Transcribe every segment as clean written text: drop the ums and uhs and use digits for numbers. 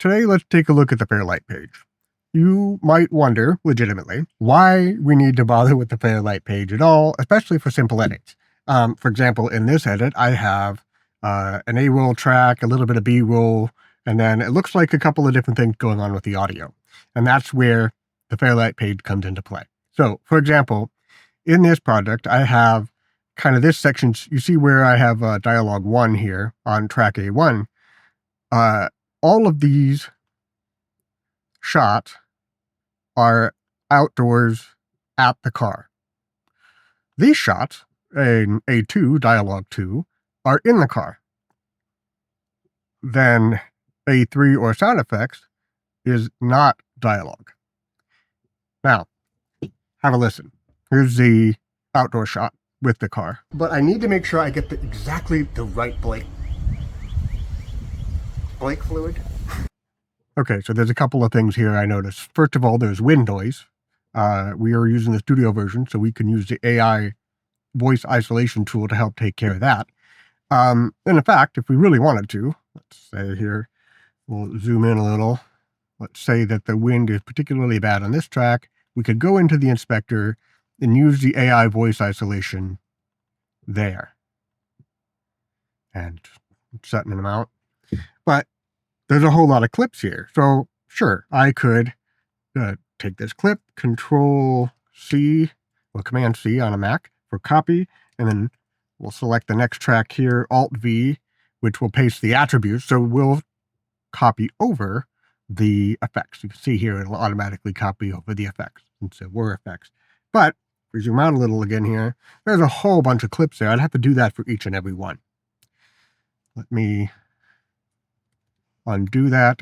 Today, let's take a look at the Fairlight page. You might wonder, legitimately, why we need to bother with the Fairlight page at all, especially for simple edits. For example, in this edit, I have an A-roll track, a little bit of B-roll, and then it looks like a couple of different things going on with the audio. And that's where the Fairlight page comes into play. So, for example, in this project, I have kind of this section. You see where I have dialogue 1 here on track A1. All of these shots are outdoors at the car. These shots, in A2, dialogue 2, are in the car. Then A3 or sound effects is not dialogue. Now, have a listen. Here's the outdoor shot with the car. But I need to make sure I get exactly the right Blake fluid. Okay, so there's a couple of things here I noticed. First of all, there's wind noise. We are using the studio version, so we can use the AI voice isolation tool to help take care of that. And in fact, if we really wanted to, let's say here, we'll zoom in a little. Let's say that the wind is particularly bad on this track. We could go into the inspector and use the AI voice isolation there. And setting them out. But there's a whole lot of clips here. So sure, I could take this clip, Control C, or Command C on a Mac for copy, and then we'll select the next track here, Alt V, which will paste the attributes. So we'll copy over the effects. You can see here it'll automatically copy over the effects. And so we're effects. But if we zoom out a little again here, there's a whole bunch of clips there. I'd have to do that for each and every one. Let me undo that,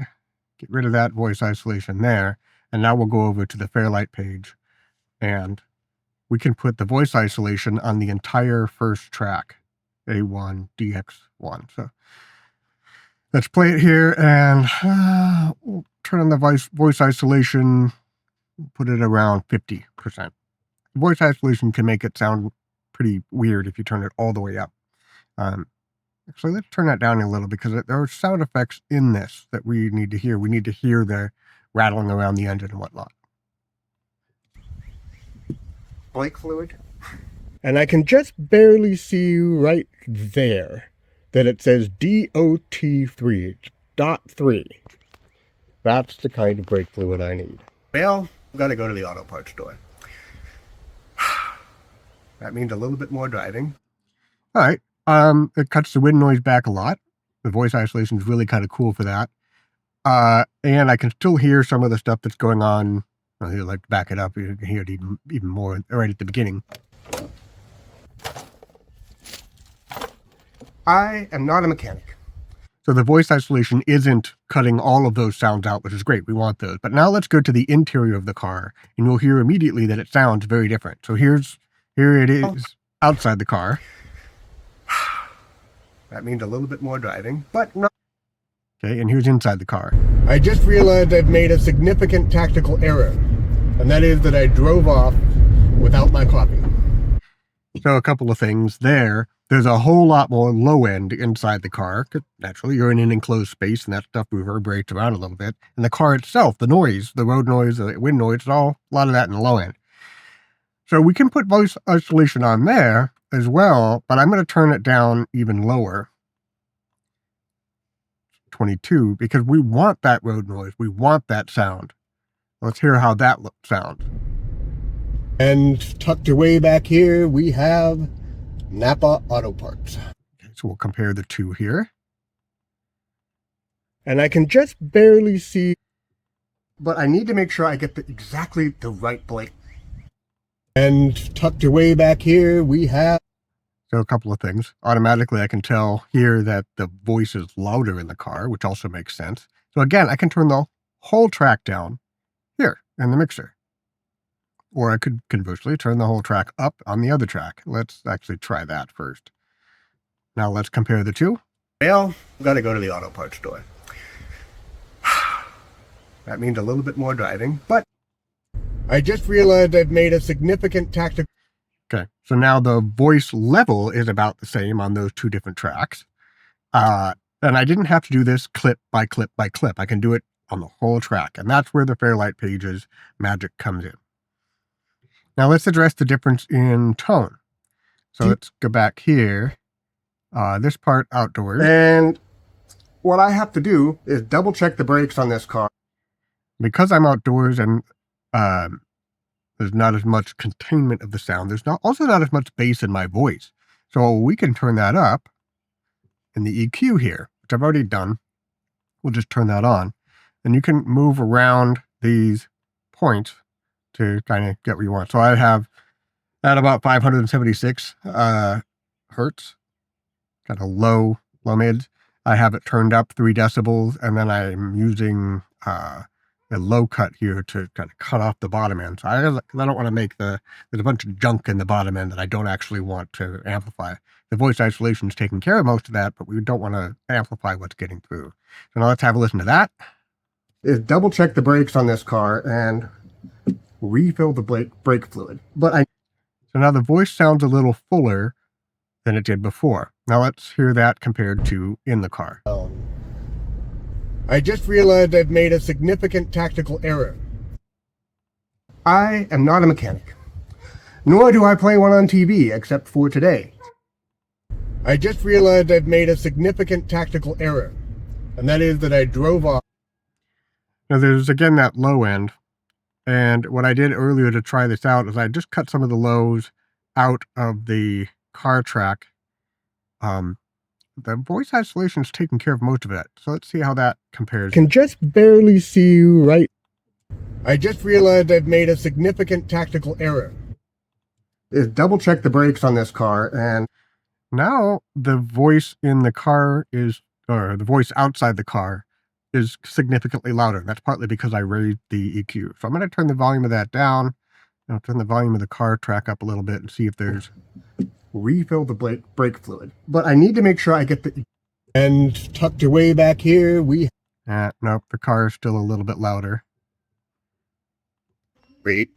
get rid of that voice isolation there, and now we'll go over to the Fairlight page, and we can put the voice isolation on the entire first track, A1, DX1. So let's play it here, and we'll turn on the voice isolation, put it around 50%. Voice isolation can make it sound pretty weird if you turn it all the way up. Actually, let's turn that down a little because there are sound effects in this that we need to hear. We need to hear the rattling around the engine and whatnot. Blake fluid. And I can just barely see right there that it says DOT3, .3. That's the kind of brake fluid I need. Well, I've got to go to the auto parts store. That means a little bit more driving. All right. It cuts the wind noise back a lot. The voice isolation is really kind of cool for that. And I can still hear some of the stuff that's going on. Well, here, like back it up, you can hear it even more right at the beginning. I am not a mechanic. So the voice isolation isn't cutting all of those sounds out, which is great. We want those. But now let's go to the interior of the car, and you'll hear immediately that it sounds very different. So here it is outside the car. That means a little bit more driving, but not. Okay, and here's inside the car. I just realized I've made a significant tactical error, and that is that I drove off without my coffee. So a couple of things there. There's a whole lot more low end inside the car, because naturally you're in an enclosed space and that stuff reverberates around a little bit. And the car itself, the noise, the road noise, the wind noise, it's all a lot of that in the low end. So we can put voice isolation on there as well, but I'm going to turn it down even lower, 22, because we want that road noise. We want that sound. Let's hear how that sounds. And tucked away back here, we have Napa Auto Parts. Okay, so we'll compare the two here. And I can just barely see, but I need to make sure I get exactly the right Blake. And tucked away back here, we have. So a couple of things. Automatically, I can tell here that the voice is louder in the car, which also makes sense. So again, I can turn the whole track down here in the mixer. Or I could conversely turn the whole track up on the other track. Let's actually try that first. Now let's compare the two. Well, I've got to go to the auto parts store. That means a little bit more driving, but I just realized I've made a significant tactical. Okay, so now the voice level is about the same on those two different tracks. And I didn't have to do this clip by clip by clip. I can do it on the whole track. And that's where the Fairlight Page's magic comes in. Now let's address the difference in tone. So let's go back here. This part outdoors. And what I have to do is double check the brakes on this car. Because I'm outdoors and there's not as much containment of the sound, there's also not as much bass in my voice. So we can turn that up in the EQ here, which I've already done. We'll just turn that on. And you can move around these points to kind of get what you want. So I have at about 576 hertz, kind of low mids. I have it turned up 3 decibels, and then I'm using a low cut here to kind of cut off the bottom end. So I don't want to make there's a bunch of junk in the bottom end that I don't actually want to amplify. The voice isolation is taking care of most of that, but we don't want to amplify what's getting through. So now let's have a listen to that. Is double check the brakes on this car and refill the brake fluid. So now the voice sounds a little fuller than it did before. Now let's hear that compared to in the car. I just realized I've made a significant tactical error. I am not a mechanic, nor do I play one on TV, except for today. I just realized I've made a significant tactical error, and that is that I drove off. Now there's again that low end, and what I did earlier to try this out is I just cut some of the lows out of the car track. The voice isolation is taking care of most of it. So let's see how that compares. Can just barely see you right. I just realized I've made a significant tactical error. Is double check the brakes on this car, and now the voice in the car or the voice outside the car is significantly louder. That's partly because I raised the EQ. So I'm going to turn the volume of that down. I'll turn the volume of the car track up a little bit and see if there's refill the brake fluid. But I need to make sure I get the... And tucked away back here, nope, the car is still a little bit louder. Wait.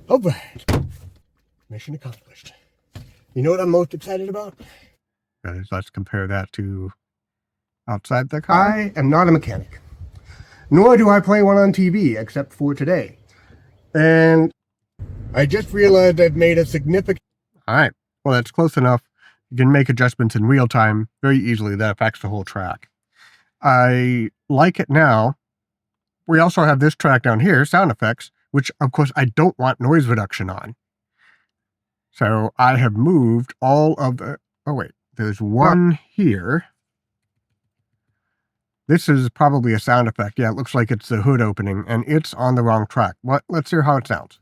All right. Mission accomplished. You know what I'm most excited about? Let's compare that to outside the car. I am not a mechanic, nor do I play one on TV, except for today. And I just realized I've made a significant... All right. Well, that's close enough. You can make adjustments in real time very easily. That affects the whole track. I like it now. We also have this track down here, sound effects, which of course I don't want noise reduction on. So I have moved all of the... Oh, wait. There's one here. This is probably a sound effect. Yeah, it looks like it's the hood opening, and it's on the wrong track. Let's hear how it sounds.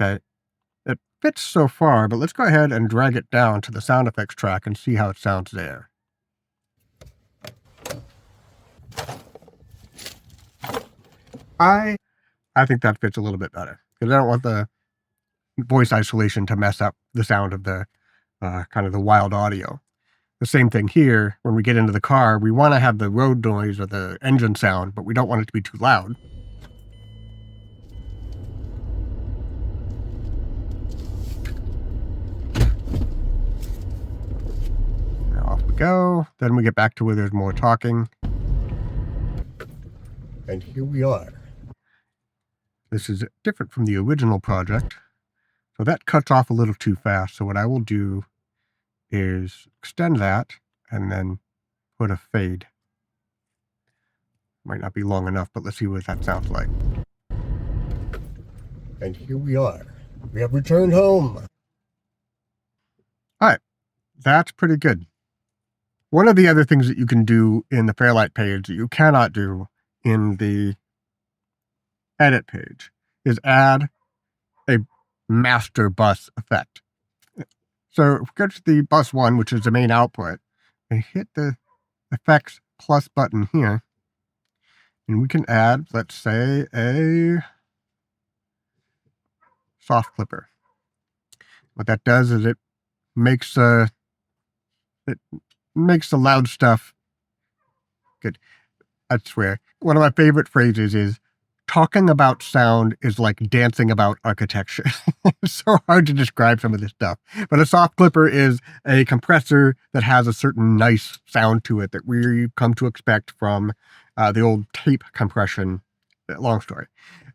Okay. It fits so far, but let's go ahead and drag it down to the sound effects track and see how it sounds there. I think that fits a little bit better, because I don't want the voice isolation to mess up the sound of the kind of the wild audio. The same thing here. When we get into the car, we want to have the road noise or the engine sound, but we don't want it to be too loud. Now off we go. Then we get back to where there's more talking. And here we are. This is different from the original project. So that cuts off a little too fast. So what I will do is extend that and then put a fade. Might not be long enough, but let's see what that sounds like. And here we are. We have returned home. All right. That's pretty good. One of the other things that you can do in the Fairlight page that you cannot do in the edit page is add a master bus effect. So if we go to the bus 1, which is the main output, and hit the effects plus button here, and we can add, let's say, a soft clipper. What that does is it makes the loud stuff good. I swear. One of my favorite phrases is talking about sound is like dancing about architecture. It's so hard to describe some of this stuff. But a soft clipper is a compressor that has a certain nice sound to it that we've come to expect from the old tape compression. Long story.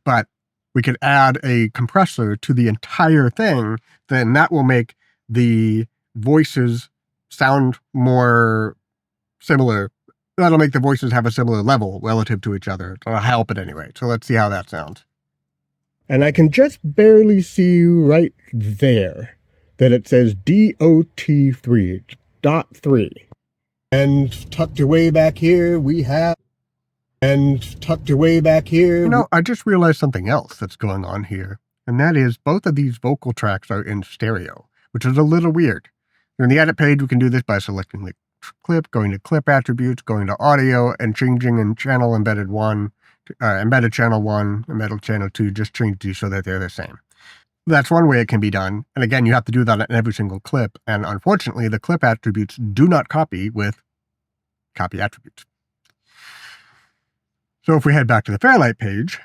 But we could add a compressor to the entire thing, then that will make the voices sound more similar. That'll make the voices have a similar level relative to each other. It'll help it anyway. So let's see how that sounds. And I can just barely see right there that it says DOT3.3. And tucked away back here, we have... And tucked away back here... You know, I just realized something else that's going on here. And that is both of these vocal tracks are in stereo, which is a little weird. In the edit page, we can do this by selecting the clip, going to clip attributes, going to audio, and changing in channel embedded 1, embedded channel 1, embedded channel 2, just change these so that they're the same. That's one way it can be done. And again, you have to do that in every single clip. And unfortunately, the clip attributes do not copy with copy attributes. So if we head back to the Fairlight page,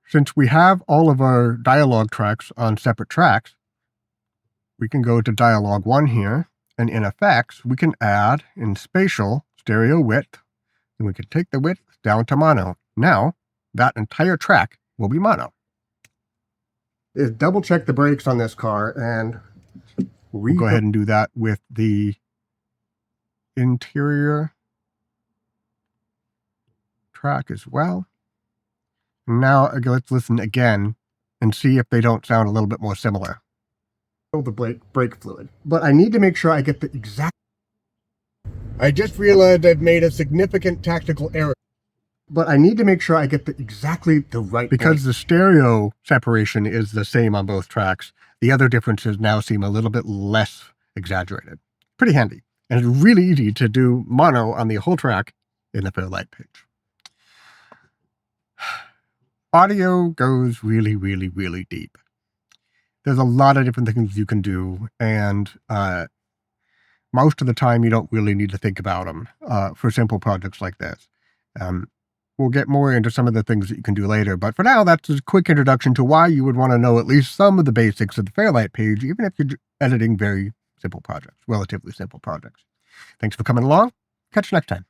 since we have all of our dialogue tracks on separate tracks, we can go to dialogue 1 here, and in effects, we can add in spatial stereo width, and we can take the width down to mono. Now, that entire track will be mono. Is double check the brakes on this car, and we'll go ahead and do that with the interior track as well. Now let's listen again and see if they don't sound a little bit more similar. The brake fluid, but I need to make sure I get the exact... I just realized I've made a significant tactical error, but I need to make sure I get exactly the right... Because the stereo separation is the same on both tracks, the other differences now seem a little bit less exaggerated. Pretty handy. And it's really easy to do mono on the whole track in the Fairlight page. Audio goes really, really, really deep. There's a lot of different things you can do, and most of the time you don't really need to think about them for simple projects like this. We'll get more into some of the things that you can do later, but for now, that's a quick introduction to why you would want to know at least some of the basics of the Fairlight page, even if you're editing very simple projects, relatively simple projects. Thanks for coming along. Catch you next time.